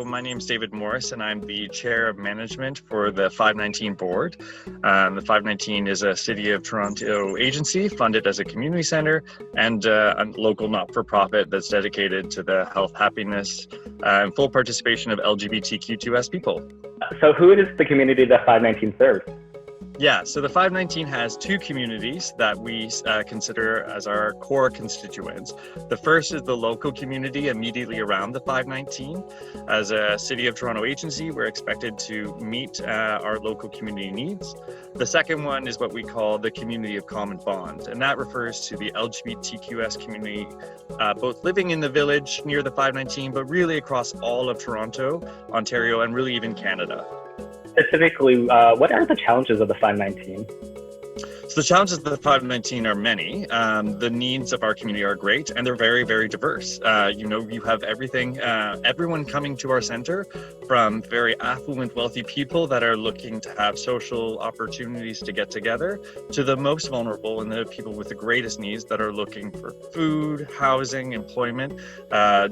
So my name is David Morris, and I'm the Chair of Management for the 519 board. The 519 is a City of Toronto agency funded as a community center and a local not-for-profit that's dedicated to the health, happiness, and full participation of LGBTQ2S people. So who is the community that 519 serves? Yeah, so the 519 has two communities that we consider as our core constituents. The first is the local community immediately around the 519. As a City of Toronto agency, we're expected to meet our local community needs. The second one is what we call the community of common bond, and that refers to the LGBTQS community, both living in the village near the 519, but really across all of Toronto, Ontario, and really even Canada. Specifically, what are the challenges of the 519? So the challenges of the 519 are many. The needs of our community are great, and they're very, very diverse. You have everything, everyone coming to our center, from very affluent, wealthy people that are looking to have social opportunities to get together, to the most vulnerable and the people with the greatest needs that are looking for food, housing, employment,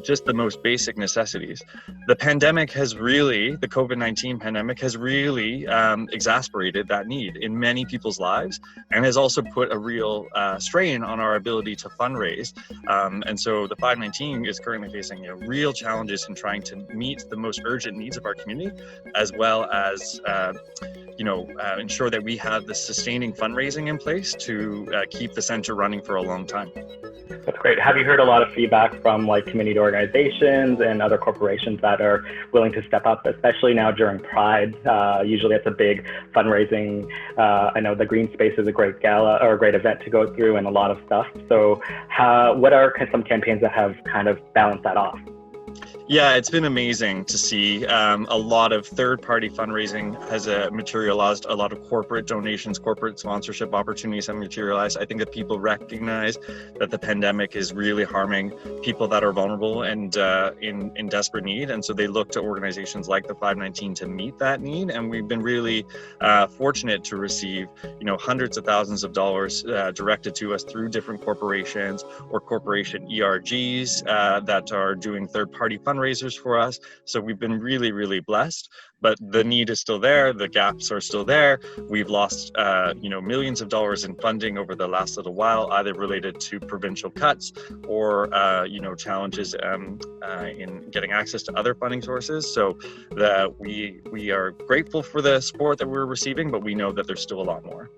just the most basic necessities. The COVID-19 pandemic has really exacerbated that need in many people's lives, and has also put a real strain on our ability to fundraise. And so the 519 is currently facing real challenges in trying to meet the most urgent needs of our community, as well as ensure that we have the sustaining fundraising in place to keep the center running for a long time. That's great. Have you heard a lot of feedback from community organizations and other corporations that are willing to step up, especially now during Pride? Usually it's a big fundraising. I know the Green Space is a great gala or a great event to go through and a lot of stuff. So what are some campaigns that have kind of balanced that off? Yeah, it's been amazing to see a lot of third-party fundraising has materialized. A lot of corporate donations, corporate sponsorship opportunities have materialized. I think that people recognize that the pandemic is really harming people that are vulnerable and in desperate need, and so they look to organizations like the 519 to meet that need. And we've been really fortunate to receive, hundreds of thousands of dollars directed to us through different corporations or corporation ERGs that are doing third-party fundraisers for us. So we've been really, really blessed, but the need is still there. The gaps are still there. We've lost, millions of dollars in funding over the last little while, either related to provincial cuts or, challenges in getting access to other funding sources. So we are grateful for the support that we're receiving, but we know that there's still a lot more.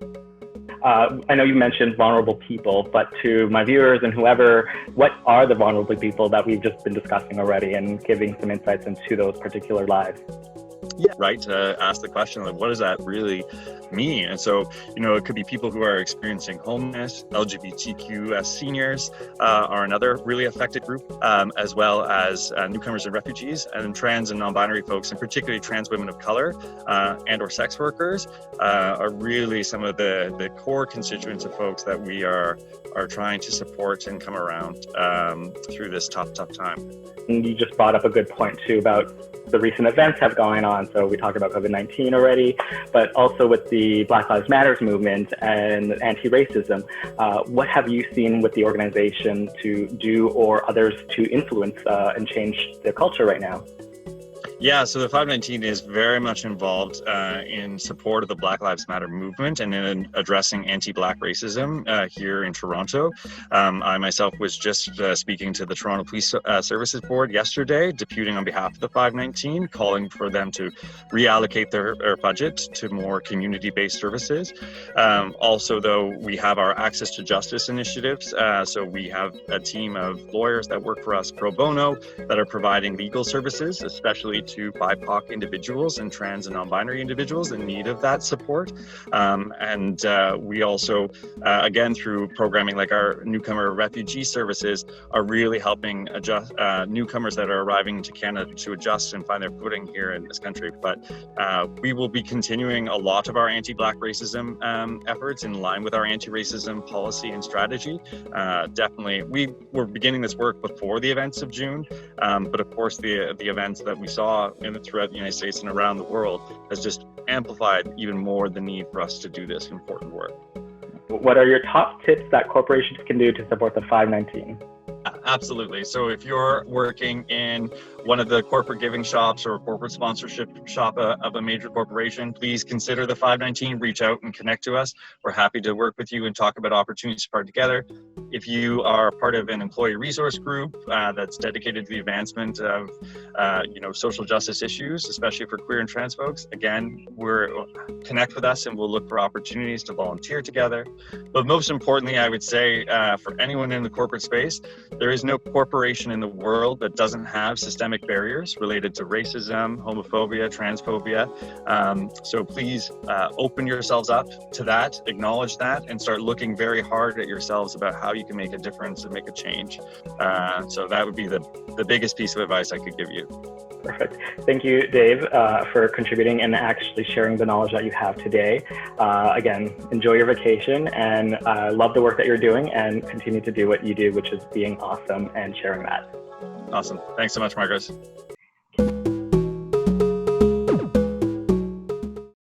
I know you mentioned vulnerable people, but to my viewers and whoever, what are the vulnerable people that we've just been discussing already, and giving some insights into those particular lives? Yeah, right. To ask the question, what does that really mean? And so, it could be people who are experiencing homelessness. LGBTQ seniors are another really affected group, as well as newcomers and refugees, and trans and non-binary folks, and particularly trans women of color and or sex workers are really some of the core constituents of folks that we are trying to support and come around through this tough time. And you just brought up a good point too about the recent events have gone on. So we talked about COVID-19 already, but also with the Black Lives Matter movement and anti-racism. What have you seen with the organization to do, or others to influence and change the culture right now? Yeah, so the 519 is very much involved in support of the Black Lives Matter movement and in addressing anti-Black racism here in Toronto. I myself was just speaking to the Toronto Police Services Board yesterday, deputing on behalf of the 519, calling for them to reallocate their budget to more community-based services. Also, though, we have our Access to Justice initiatives. So we have a team of lawyers that work for us pro bono that are providing legal services, especially to BIPOC individuals and trans and non-binary individuals in need of that support. And we also, again, through programming like our newcomer refugee services, are really helping adjust newcomers that are arriving into Canada to adjust and find their footing here in this country. But we will be continuing a lot of our anti-Black racism efforts in line with our anti-racism policy and strategy. Definitely, we were beginning this work before the events of June, but of course the events that we saw throughout the United States and around the world has just amplified even more the need for us to do this important work. What are your top tips that corporations can do to support the 519? Absolutely. So if you're working in one of the corporate giving shops or a corporate sponsorship shop of a major corporation, please consider the 519, reach out and connect to us. We're happy to work with you and talk about opportunities to partner together. If you are part of an employee resource group that's dedicated to the advancement of social justice issues, especially for queer and trans folks, again, connect with us and we'll look for opportunities to volunteer together. But most importantly, I would say for anyone in the corporate space, there is no corporation in the world that doesn't have systemic barriers related to racism, homophobia, transphobia. So please open yourselves up to that, acknowledge that, and start looking very hard at yourselves about how you can make a difference and make a change. So that would be the biggest piece of advice I could give you. Perfect. Thank you, Dave, for contributing and actually sharing the knowledge that you have today. Again, enjoy your vacation and love the work that you're doing and continue to do what you do, which is being awesome and sharing that. Awesome. Thanks so much, Marcos.